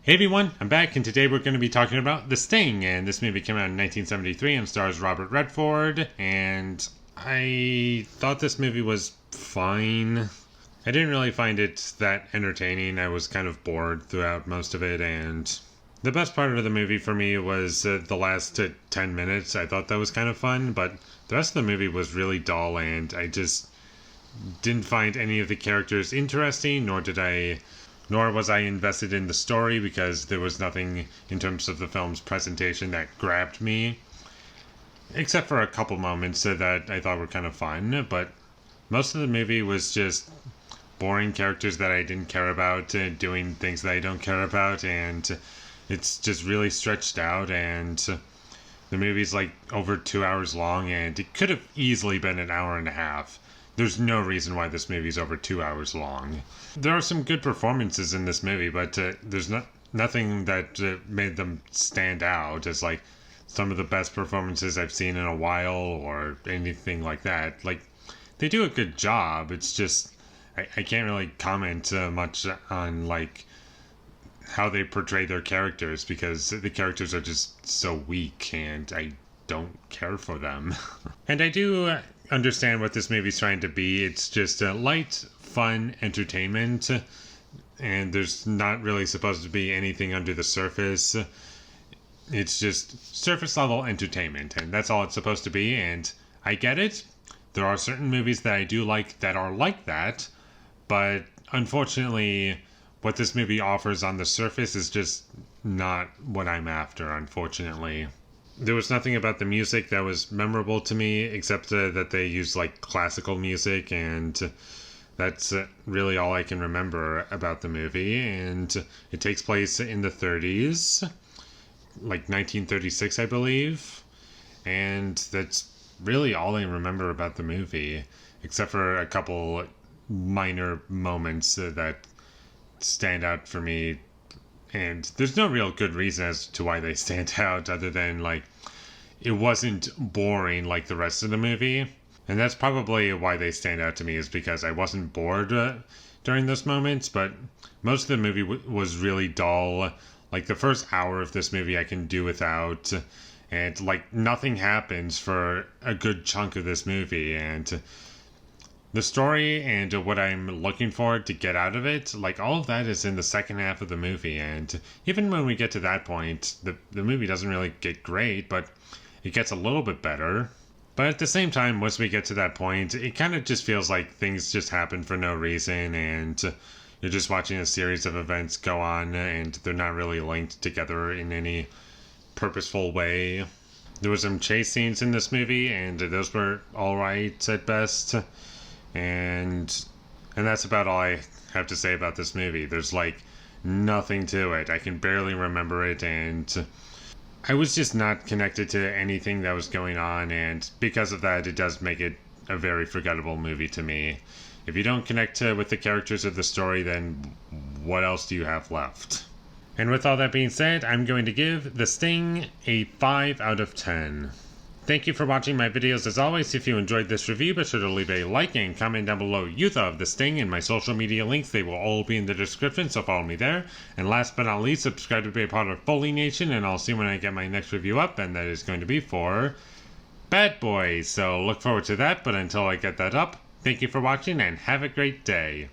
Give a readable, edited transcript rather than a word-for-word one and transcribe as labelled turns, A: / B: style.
A: Hey everyone, I'm back, and today we're going to be talking about The Sting, and this movie came out in 1973 and stars Robert Redford, and I thought this movie was fine. I didn't really find it that entertaining. I was kind of bored throughout most of it, and the best part of the movie for me was the last 10 minutes. I thought that was kind of fun, but the rest of the movie was really dull, and I just didn't find any of the characters interesting, nor was I invested in the story because there was nothing in terms of the film's presentation that grabbed me, except for a couple moments that I thought were kind of fun, but most of the movie was just boring characters that I didn't care about doing things that I don't care about, and it's just really stretched out, and the movie's like over 2 hours long, and it could have easily been an hour and a half. There's no reason why this movie's over 2 hours long. There are some good performances in this movie, but there's nothing that made them stand out as like some of the best performances I've seen in a while or anything like that. Like, they do a good job. It's just I can't really comment much on like how they portray their characters because the characters are just so weak and I don't care for them. And I do understand what this movie's trying to be. It's just a light, fun entertainment, and there's not really supposed to be anything under the surface. It's just surface level entertainment, and that's all it's supposed to be, and I get it. There are certain movies that I do like that are like that, but unfortunately what this movie offers on the surface is just not what I'm after, unfortunately. There was nothing about the music that was memorable to me, except that they used like classical music, and that's really all I can remember about the movie. And it takes place in the 30s, like 1936, I believe. And that's really all I remember about the movie, except for a couple minor moments that stand out for me. And there's no real good reason as to why they stand out other than like it wasn't boring like the rest of the movie. And that's probably why they stand out to me, is because I wasn't bored during those moments, but most of the movie was really dull. Like the first hour of this movie I can do without, and like nothing happens for a good chunk of this movie, and the story and what I'm looking for to get out of it, like all of that is in the second half of the movie. And even when we get to that point, the movie doesn't really get great, but it gets a little bit better. But at the same time, once we get to that point, it kind of just feels like things just happen for no reason, and you're just watching a series of events go on, and they're not really linked together in any purposeful way. There were some chase scenes in this movie, and those were alright at best. And that's about all I have to say about this movie. There's like nothing to it. I can barely remember it, and I was just not connected to anything that was going on, and because of that, it does make it a very forgettable movie to me. If you don't connect with the characters of the story, then what else do you have left? And with all that being said, I'm going to give The Sting a 5 out of 10. Thank you for watching my videos. As always, if you enjoyed this review, be sure to leave a like and comment down below what you thought of The Sting, and my social media links. They will all be in the description, so follow me there. And last but not least, subscribe to be a part of Foley Nation, and I'll see when I get my next review up, and that is going to be for Bad Boys. So look forward to that, but until I get that up, thank you for watching and have a great day.